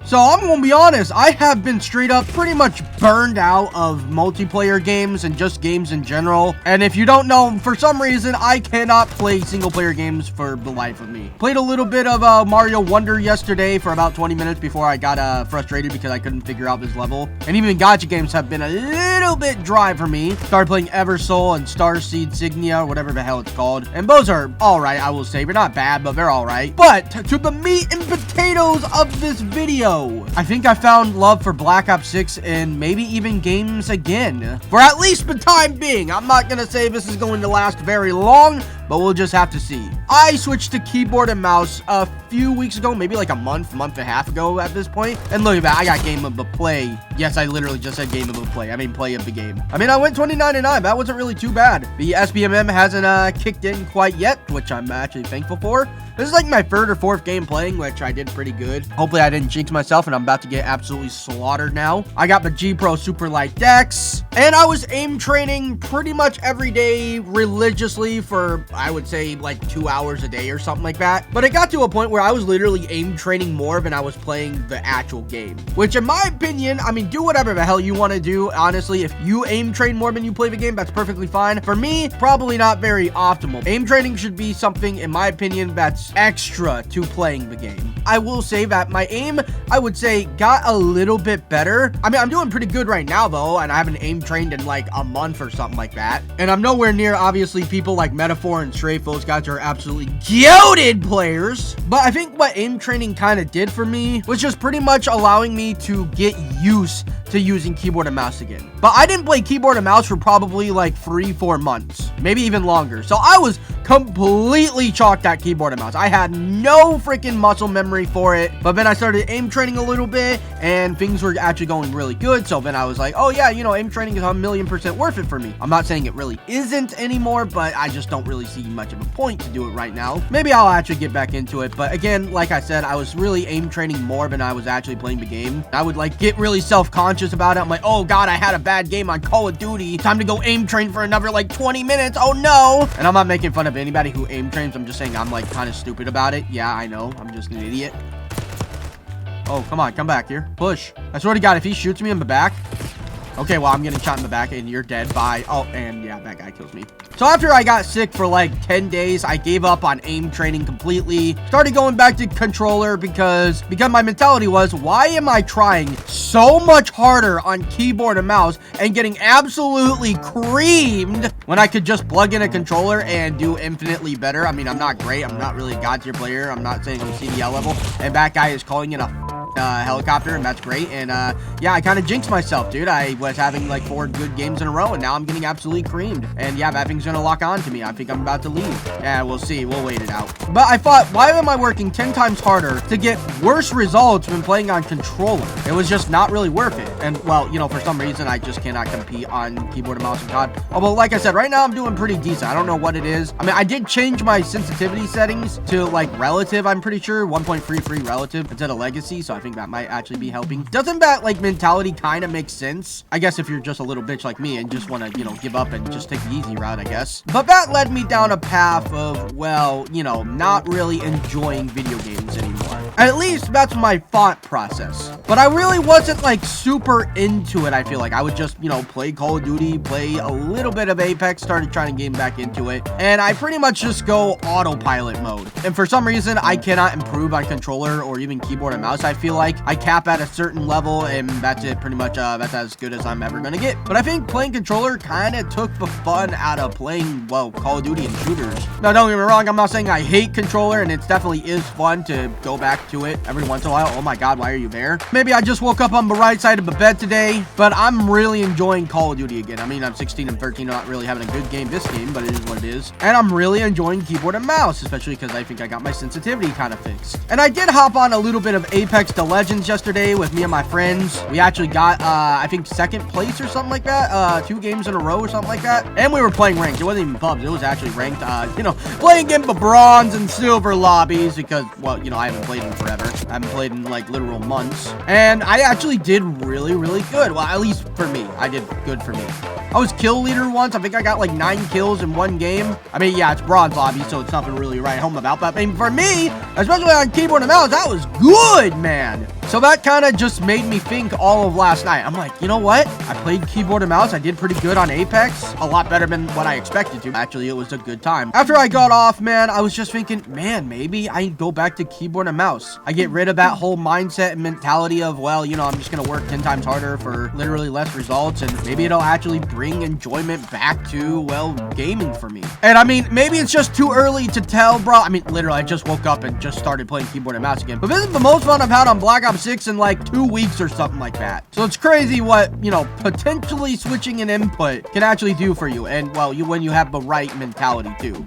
So I'm gonna be honest, I have been straight up pretty much burned out of multiplayer games and just games in general. And if you don't know, for some reason, I cannot play single player games for the life of me. Played a little bit of Mario Wonder yesterday for about 20 minutes before I got frustrated because I couldn't figure out this level. And even gacha games have been a little bit dry for me. Started playing Eversoul and Starseed Signia, or whatever the hell it's called. And those are alright, I will say. They're not bad, but they're alright. But to the meat and potatoes of this video, I think I found love for Black Ops 6 and maybe even games again. For at least the time being. I'm not gonna say this is going to last very long, but we'll just have to see. I switched to keyboard and mouse a few weeks ago, maybe like a month and a half ago at this point. And look at that, I got game of the play. Yes, I literally just said game of the play. I mean, play of the game. I mean, I went 29-9. That wasn't really too bad. The SBMM hasn't kicked in quite yet, which I'm actually thankful for. This is like my third or fourth game playing, which I did pretty good. Hopefully I didn't jinx myself and I'm about to get absolutely slaughtered now. I got the G Pro Super Light Dex and I was aim training pretty much every day religiously for, I would say, like 2 hours a day or something like that. But it got to a point where I was literally aim training more than I was playing the actual game, which in my opinion, I mean, do whatever the hell you want to do. Honestly, if you aim train more than you play the game, that's perfectly fine. For me, probably not very optimal. Aim training should be something, in my opinion, that's extra to playing the game. I will say that my aim, I would say, got a little bit better. I mean, I'm doing pretty good right now though, and I haven't aim trained in like a month or something like that. And I'm nowhere near, obviously, people like Metaphor and Strafe. Those guys are absolutely goated players. But I think what aim training kind of did for me was just pretty much allowing me to get used to using keyboard and mouse again. But I didn't play keyboard and mouse for probably like 3-4 months, maybe even longer. So I was completely chalked at keyboard and mouse. I had no freaking muscle memory for it. But then I started aim training a little bit and things were actually going really good. So then I was like, oh yeah, you know, aim training is 1,000,000% worth it for me. I'm not saying it really isn't anymore, but I just don't really see much of a point to do it right now. Maybe I'll actually get back into it. But again, like I said, I was really aim training more than I was actually playing the game. I would like get really self-conscious about it. I'm like, oh god, I had a bad game on Call of Duty. Time to go aim train for another like 20 minutes. Oh no. And I'm not making fun of anybody who aim trains. I'm just saying I'm like kind of stupid about it. Yeah, I know. I'm just an idiot. Oh, come on. Come back here. Push. I swear to god, if he shoots me in the back. Okay, well, I'm getting shot in the back and you're dead. Bye. Oh, and yeah, that guy kills me. So after I got sick for like 10 days, I gave up on aim training completely. Started going back to controller because my mentality was, why am I trying so much harder on keyboard and mouse and getting absolutely creamed when I could just plug in a controller and do infinitely better? I mean, I'm not great. I'm not really a god tier player. I'm not saying I'm CDL level. And that guy is calling it a helicopter, and that's great. And yeah, I kind of jinxed myself, dude. I was having like 4 good games in a row and now I'm getting absolutely creamed. And yeah, that thing's gonna lock on to me. I think I'm about to leave. Yeah, we'll see. We'll wait it out. But I thought, why am I working 10 times harder to get worse results when playing on controller? It was just not really worth it. And well, you know, for some reason I just cannot compete on keyboard and mouse and COD. Although, like I said, right now I'm doing pretty decent. I don't know what it is. I mean, I did change my sensitivity settings to like relative, I'm pretty sure 1.33 relative instead of legacy, so I think that might actually be helping. Doesn't that like mentality kind of make sense? I guess if you're just a little bitch like me and just want to, you know, give up and just take the easy route, I guess. But that led me down a path of, well, you know, not really enjoying video games anymore. At least that's my thought process. But I really wasn't like super into it. I feel like I would just, you know, play Call of Duty, play a little bit of Apex, started trying to get back into it, and I pretty much just go autopilot mode. And for some reason, I cannot improve on controller or even keyboard and mouse. I feel like I cap at a certain level and that's it, pretty much. That's as good as I'm ever gonna get. But I think playing controller kind of took the fun out of playing, well, Call of Duty and shooters. Now, don't get me wrong, I'm not saying I hate controller, and it definitely is fun to go back to it every once in a while. Oh my god, why are you there? Maybe I just woke up on the right side of the bed today, but I'm really enjoying Call of Duty again. I mean, I'm 16 and 13, not really having a good game this game, but it is what it is. And I'm really enjoying keyboard and mouse, especially because I think I got my sensitivity kind of fixed. And I did hop on a little bit of Apex the Legends yesterday with me and my friends. We actually got, I think, 2nd place or something like that. 2 games in a row or something like that. And we were playing ranked. It wasn't even pubs. It was actually ranked, you know, playing in the bronze and silver lobbies because, well, you know, I haven't played in forever. I haven't played in, like, literal months. And I actually did really, really good. Well, at least for me. I did good for me. I was kill leader once. I think I got like 9 kills in one game. I mean, yeah, it's bronze lobby, so it's nothing really to write home about. But I mean, for me, especially on keyboard and mouse, that was good, man. So that kind of just made me think all of last night. I'm like, you know what? I played keyboard and mouse. I did pretty good on Apex. A lot better than what I expected to. Actually, it was a good time. After I got off, man, I was just thinking, man, maybe I go back to keyboard and mouse. I get rid of that whole mindset and mentality of, well, you know, I'm just going to work 10 times harder for literally less results. And maybe it'll actually bring enjoyment back to, well, gaming for me. And I mean, maybe it's just too early to tell, bro. I mean, literally, I just woke up and just started playing keyboard and mouse again. But this is the most fun I've had on Black Ops 6 in like 2 weeks or something like that. So it's crazy what, you know, potentially switching an input can actually do for you. And, well, when you have the right mentality too.